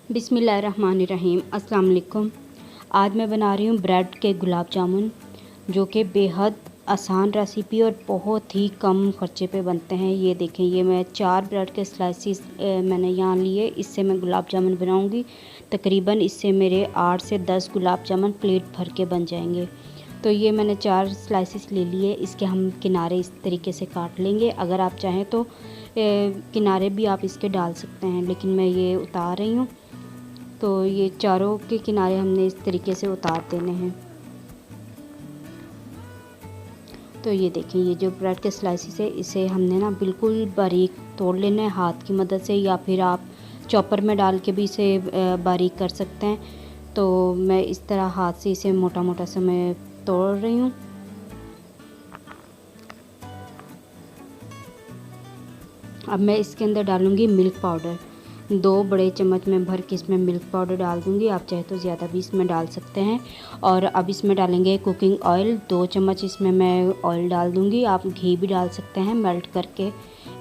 बिस्मिल्लाहिर्रहमानिर्रहीम। अस्सलाम वालेकुम। आज मैं बना रही हूँ ब्रेड के गुलाब जामुन, जो कि बेहद आसान रेसिपी और बहुत ही कम खर्चे पे बनते हैं। ये देखें, ये मैं 4 ब्रेड के स्लाइसिस मैंने यहाँ लिए। इससे मैं गुलाब जामुन बनाऊँगी। तकरीबन इससे मेरे 8 से 10 गुलाब जामुन प्लेट भर के बन जाएंगे। तो ये मैंने 4 स्लाइसिस ले लिए। इसके हम किनारे इस तरीके से काट लेंगे। अगर आप चाहें तो किनारे भी आप इसके डाल सकते हैं, लेकिन मैं ये उतार रही हूँ। तो ये चारों के किनारे हमने इस तरीके से उतार देने हैं। तो ये देखें, ये जो ब्रेड के स्लाइसिस है, इसे हमने ना बिल्कुल बारीक तोड़ लेना है हाथ की मदद से, या फिर आप चॉपर में डाल के भी इसे बारीक कर सकते हैं। तो मैं इस तरह हाथ से इसे मोटा मोटा सा मैं तोड़ रही हूँ। अब मैं इसके अंदर डालूँगी मिल्क पाउडर। 2 बड़े चम्मच में भर के इसमें मिल्क पाउडर डाल दूँगी। आप चाहे तो ज़्यादा भी इसमें डाल सकते हैं। और अब इसमें डालेंगे कुकिंग ऑयल। 2 चम्मच इसमें मैं ऑयल डाल दूँगी। आप घी भी डाल सकते हैं मेल्ट करके,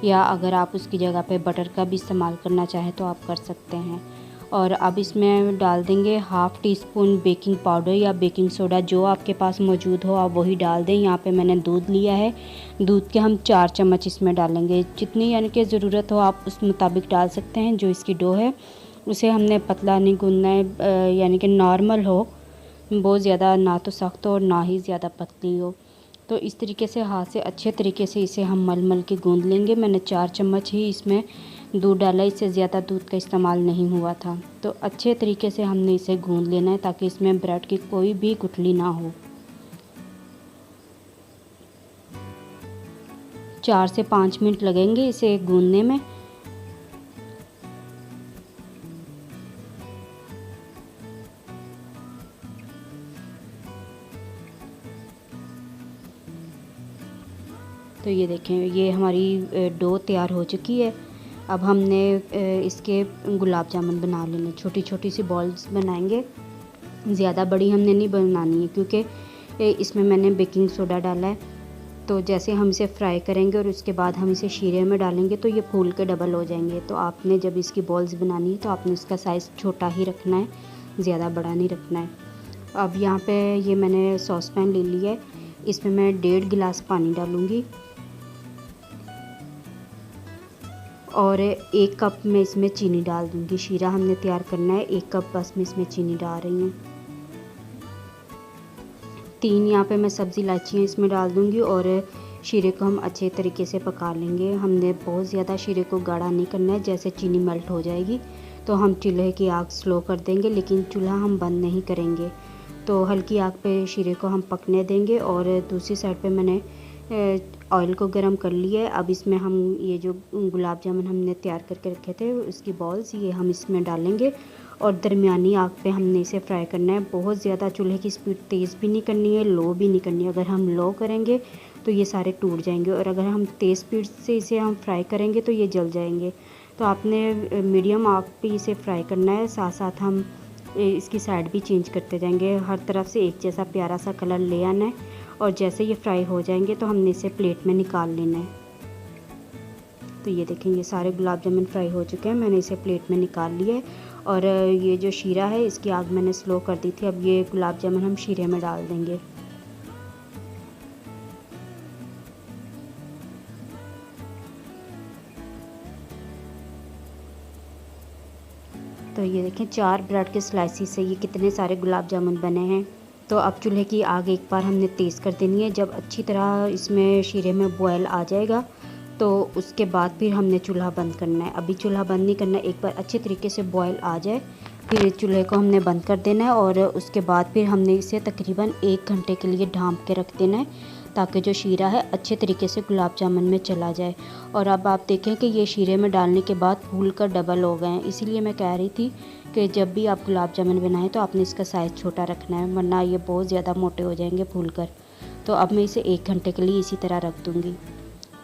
या अगर आप उसकी जगह पे बटर का भी इस्तेमाल करना चाहें तो आप कर सकते हैं। और अब इसमें डाल देंगे half tea spoon baking powder या बेकिंग सोडा, जो आपके पास मौजूद हो आप वही डाल दें। यहाँ पे मैंने दूध लिया है। दूध के हम 4 चम्मच इसमें डालेंगे। जितनी यानी कि ज़रूरत हो आप उस मुताबिक डाल सकते हैं। जो इसकी डो है उसे हमने पतला नहीं गूंदना है, यानी कि नॉर्मल हो, बहुत ज़्यादा ना तो सख्त हो और ना ही ज़्यादा पतली हो। तो इस तरीके से हाथ से अच्छे तरीके से इसे हम मल मल के गूंद लेंगे। मैंने 4 चम्मच ही इसमें दूध डाला, इससे ज़्यादा दूध का इस्तेमाल नहीं हुआ था। तो अच्छे तरीके से हमने इसे गूंद लेना है ताकि इसमें ब्रेड की कोई भी गुठली ना हो। 4 से 5 मिनट लगेंगे इसे गूंदने में। तो ये देखें, ये हमारी डो तैयार हो चुकी है। अब हमने इसके गुलाब जामुन बना लेने। छोटी छोटी सी बॉल्स बनाएंगे, ज़्यादा बड़ी हमने नहीं बनानी है, क्योंकि इसमें मैंने बेकिंग सोडा डाला है। तो जैसे हम इसे फ्राई करेंगे और उसके बाद हम इसे शीरे में डालेंगे तो ये फूल के डबल हो जाएंगे। तो आपने जब इसकी बॉल्स बनानी है तो आपने इसका साइज़ छोटा ही रखना है, ज़्यादा बड़ा नहीं रखना है। अब यहाँ पे ये मैंने सॉस पैन ले लिया है। इसमें मैं 1.5 गिलास पानी डालूँगी और 1 कप में इसमें चीनी डाल दूँगी। शीरा हमने तैयार करना है, 1 कप बस मैं इसमें चीनी डाल रही हूँ। 3 यहाँ पे मैं सब्ज़ी इलायचियाँ इसमें डाल दूँगी और शीरे को हम अच्छे तरीके से पका लेंगे। हमने बहुत ज़्यादा शीरे को गाढ़ा नहीं करना है। जैसे चीनी मेल्ट हो जाएगी तो हम चूल्हे की आग स्लो कर देंगे, लेकिन चूल्हा हम बंद नहीं करेंगे। तो हल्की आग पे शीरे को हम पकने देंगे। और दूसरी साइड पे मैंने ऑयल को गरम कर लिया है। अब इसमें हम ये जो गुलाब जामुन हमने तैयार करके रखे थे उसकी बॉल्स, ये हम इसमें डालेंगे और दरमियानी आग पे हमने इसे फ्राई करना है। बहुत ज़्यादा चूल्हे की स्पीड तेज़ भी नहीं करनी है, लो भी नहीं करनी है। अगर हम लो करेंगे तो ये सारे टूट जाएंगे, और अगर हम तेज़ स्पीड से इसे हम फ्राई करेंगे तो ये जल जाएंगे। तो आपने मीडियम आग पे इसे फ्राई करना है। साथ साथ हम इसकी साइड भी चेंज करते जाएंगे। हर तरफ से एक जैसा प्यारा सा कलर ले आना है, और जैसे ये फ्राई हो जाएंगे तो हमने इसे प्लेट में निकाल लेना है। तो ये देखें, ये सारे गुलाब जामुन फ्राई हो चुके हैं। मैंने इसे प्लेट में निकाल लिया है। और ये जो शीरा है इसकी आग मैंने स्लो कर दी थी। अब ये गुलाब जामुन हम शीरे में डाल देंगे। तो ये देखें, 4 ब्रेड के स्लाइसिस से ये कितने सारे गुलाब जामुन बने हैं। तो अब चूल्हे की आग एक बार हमने तेज़ कर देनी है। जब अच्छी तरह इसमें शीरे में बॉयल आ जाएगा तो उसके बाद फिर हमने चूल्हा बंद करना है। अभी चूल्हा बंद नहीं करना है, एक बार अच्छे तरीके से बॉयल आ जाए फिर चूल्हे को हमने बंद कर देना है। और उसके बाद फिर हमने इसे तकरीबन 1 घंटे के लिए ढाँप के रख देना है, ताकि जो शीरा है अच्छे तरीके से गुलाब जामुन में चला जाए। और अब आप देखें कि ये शीरे में डालने के बाद फूल कर डबल हो गए हैं। इसीलिए मैं कह रही थी कि जब भी आप गुलाब जामुन बनाएं तो आपने इसका साइज़ छोटा रखना है, वरना ये बहुत ज़्यादा मोटे हो जाएंगे फूल कर। तो अब मैं इसे 1 घंटे के लिए इसी तरह रख दूँगी।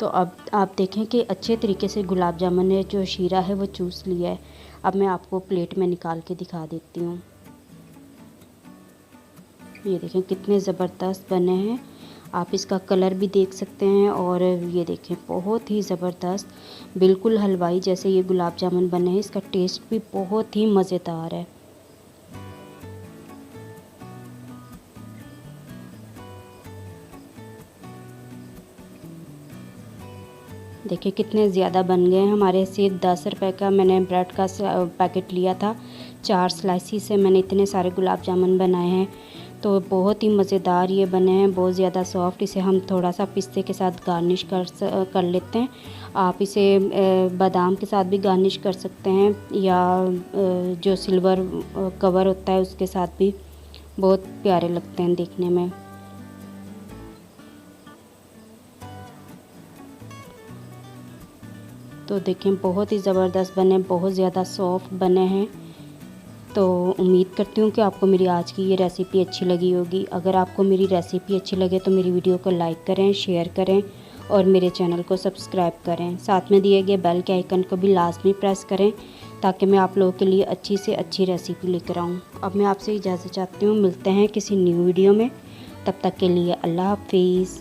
तो अब आप देखें कि अच्छे तरीके से गुलाब जामुन ने जो शीरा है वो चूस लिया है। अब मैं आपको प्लेट में निकाल के दिखा देती हूँ। ये देखें कितने ज़बरदस्त बने हैं। आप इसका कलर भी देख सकते हैं। और ये देखें बहुत ही ज़बरदस्त बिल्कुल हलवाई जैसे ये गुलाब जामुन बने हैं। इसका टेस्ट भी बहुत ही मज़ेदार है। देखिए कितने ज़्यादा बन गए हैं। हमारे से 10 रुपए का मैंने ब्रेड का पैकेट लिया था, 4 स्लाइसी से मैंने इतने सारे गुलाब जामुन बनाए हैं। तो बहुत ही मज़ेदार ये बने हैं, बहुत ज़्यादा सॉफ्ट। इसे हम थोड़ा सा पिस्ते के साथ गार्निश कर लेते हैं। आप इसे बादाम के साथ भी गार्निश कर सकते हैं, या जो सिल्वर कवर होता है उसके साथ भी बहुत प्यारे लगते हैं देखने में। तो देखें बहुत ही ज़बरदस्त बने, बहुत ज़्यादा सॉफ्ट बने हैं। तो उम्मीद करती हूँ कि आपको मेरी आज की ये रेसिपी अच्छी लगी होगी। अगर आपको मेरी रेसिपी अच्छी लगे तो मेरी वीडियो को लाइक करें, शेयर करें और मेरे चैनल को सब्सक्राइब करें। साथ में दिए गए बेल के आइकन को भी लाजमी प्रेस करें ताकि मैं आप लोगों के लिए अच्छी से अच्छी रेसिपी लेकर आऊँ। अब मैं आपसे इजाज़त चाहती हूँ, मिलते हैं किसी न्यू वीडियो में। तब तक के लिए अल्लाह हाफिज़।